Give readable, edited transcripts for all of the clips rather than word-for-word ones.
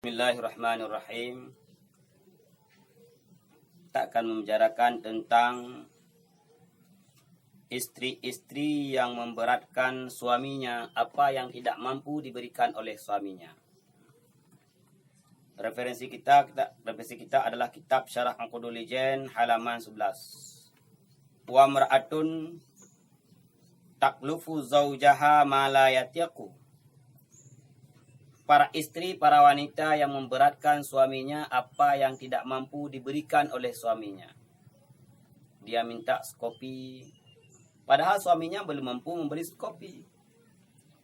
Bismillahirrahmanirrahim. Kita akan membicarakan tentang istri-istri yang memberatkan suaminya apa yang tidak mampu diberikan oleh suaminya. Referensi kita adalah kitab Syarah Aqdul Lijan halaman 11. Wa mar'atun taklufu zaujaha ma la yatiqu. Para istri, para wanita yang memberatkan suaminya apa yang tidak mampu diberikan oleh suaminya. Dia minta skopi, padahal suaminya belum mampu memberi skopi.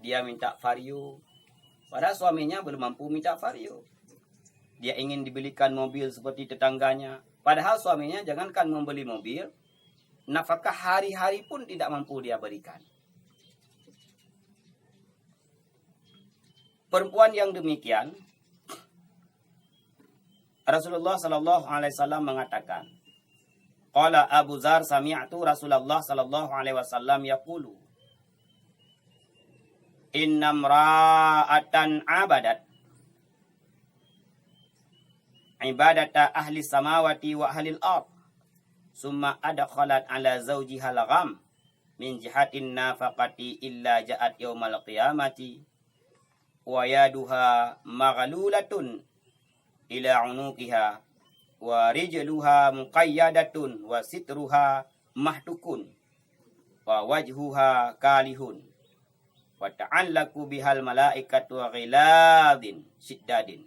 Dia minta vario, padahal suaminya belum mampu minta vario. Dia ingin dibelikan mobil seperti tetangganya, padahal suaminya jangankan membeli mobil, nafkah hari-hari pun tidak mampu dia berikan. Perempuan yang demikian, Rasulullah sallallahu alaihi wasallam mengatakan, qala Abu Dzar sami'tu Rasulullah sallallahu alaihi wasallam yaqulu, inna imra'atan abadat ibadata ahli samawati wa ahli al-ard summa adkhalat ala zawjiha al-gham min jihatin nafaqati illa ja'at yaumal qiyamati wa yaduha maghlulatun ila unuqiha wa rijluha muqayyadatun wa sitruha mahtukun wa wajhuha kalihun wa ta'allaku bihal malaikatu ghiladin shiddadin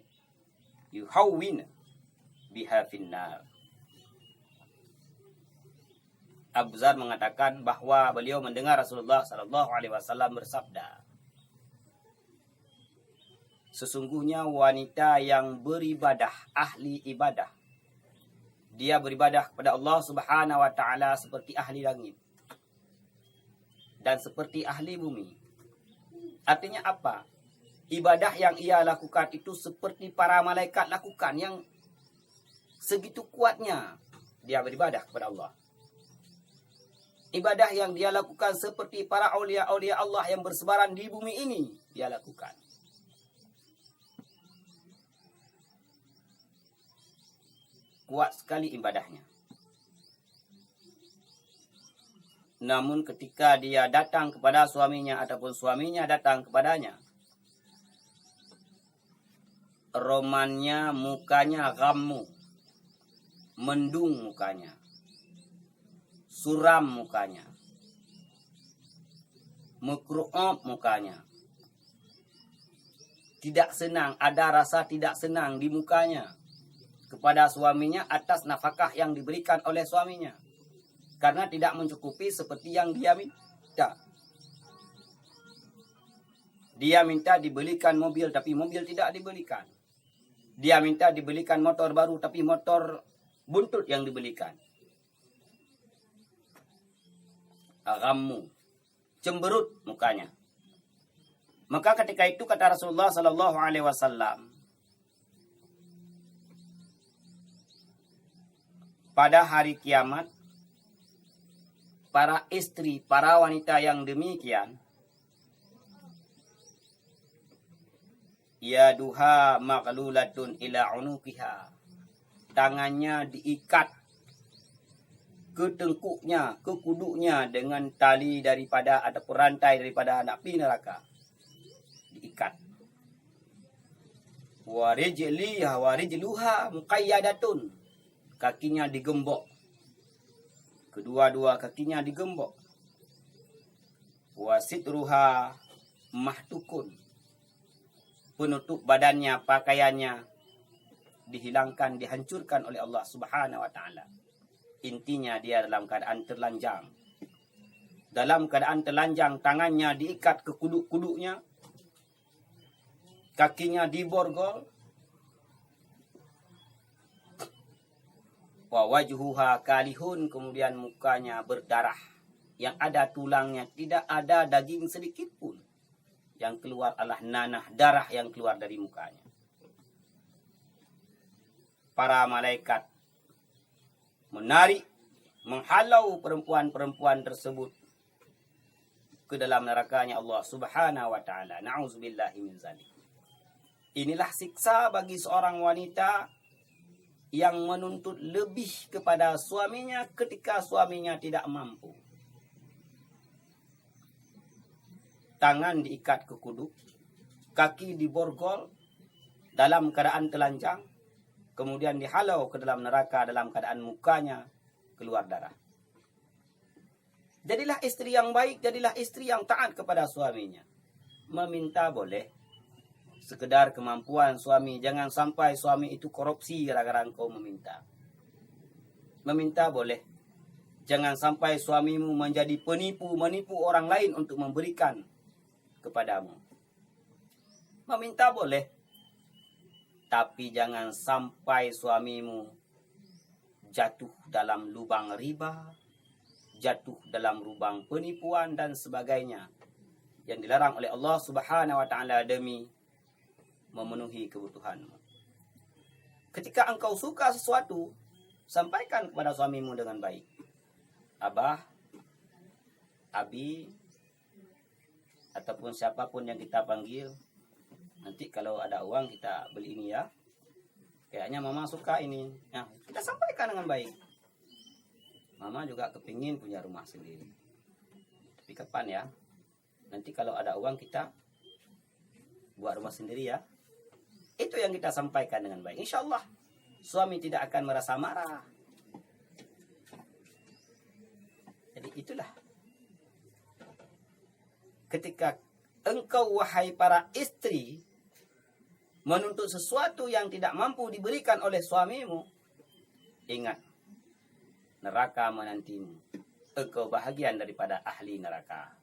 yuhawwin biha finnar. Abu Dzar mengatakan bahwa beliau mendengar Rasulullah sallallahu alaihi wasallam bersabda, sesungguhnya wanita yang beribadah, ahli ibadah, dia beribadah kepada Allah Subhanahu wa taala seperti ahli langit dan seperti ahli bumi. Artinya apa? Ibadah yang ia lakukan itu seperti para malaikat lakukan, yang segitu kuatnya dia beribadah kepada Allah. Ibadah yang dia lakukan seperti para aulia-aulia Allah yang bersebaran di bumi ini dia lakukan. Kuat sekali ibadahnya. Namun ketika dia datang kepada suaminya ataupun suaminya datang kepadanya, romannya, mukanya ghammu, mendung mukanya, suram mukanya, mukru'ab mukanya, tidak senang, ada rasa tidak senang di mukanya kepada suaminya atas nafkah yang diberikan oleh suaminya, karena tidak mencukupi seperti yang dia minta. Dia minta dibelikan mobil tapi mobil tidak dibelikan. Dia minta dibelikan motor baru tapi motor buntut yang dibelikan. Aghammu, cemberut mukanya. Maka ketika itu kata Rasulullah sallallahu alaihi wasallam, pada hari kiamat, para istri, para wanita yang demikian, yaduha maghlulatun ila unuqiha, tangannya diikat ke tengkuknya, ke kuduknya dengan tali daripada ataupun rantai daripada api neraka, diikat. Wa rijluha muqayyadatun, kakinya digembok. Kedua-dua kakinya digembok. Wasitruha mahtukun, penutup badannya, pakaiannya dihilangkan, dihancurkan oleh Allah Subhanahu wa taala. Intinya dia dalam keadaan terlanjang. Dalam keadaan telanjang, tangannya diikat ke kuduk-kuduknya, kakinya diborgol, wa wajhuha kalihun, kemudian mukanya berdarah, yang ada tulangnya, tidak ada daging sedikit pun. Yang keluar adalah nanah, darah yang keluar dari mukanya. Para malaikat menarik, menghalau perempuan-perempuan tersebut ke dalam nerakanya Allah Subhanahu wa taala. Na'udzubillahi min zalik. Inilah siksa bagi seorang wanita yang menuntut lebih kepada suaminya ketika suaminya tidak mampu. Tangan diikat ke kuduk, kaki diborgol dalam keadaan telanjang, kemudian dihalau ke dalam neraka dalam keadaan mukanya keluar darah. Jadilah istri yang baik, jadilah istri yang taat kepada suaminya. Meminta boleh, sekedar kemampuan suami. Jangan sampai suami itu korupsi gara-gara engkau meminta. Meminta boleh, jangan sampai suamimu menjadi menipu orang lain untuk memberikan kepadamu. Meminta boleh, tapi jangan sampai suamimu jatuh dalam lubang riba, jatuh dalam lubang penipuan dan sebagainya yang dilarang oleh Allah Subhanahu wa taala demi memenuhi kebutuhanmu. Ketika engkau suka sesuatu, sampaikan kepada suamimu dengan baik. Abah, Abi, ataupun siapapun yang kita panggil, nanti kalau ada uang kita beli ini ya. Kayaknya mama suka ini. Nah, kita sampaikan dengan baik. Mama juga kepingin punya rumah sendiri. Tapi kapan ya? Nanti kalau ada uang kita buat rumah sendiri ya. Itu yang kita sampaikan dengan baik. Insya Allah suami tidak akan merasa marah. Jadi itulah. Ketika engkau wahai para istri menuntut sesuatu yang tidak mampu diberikan oleh suamimu, ingat, neraka menantimu. Engkau bahagian daripada ahli neraka.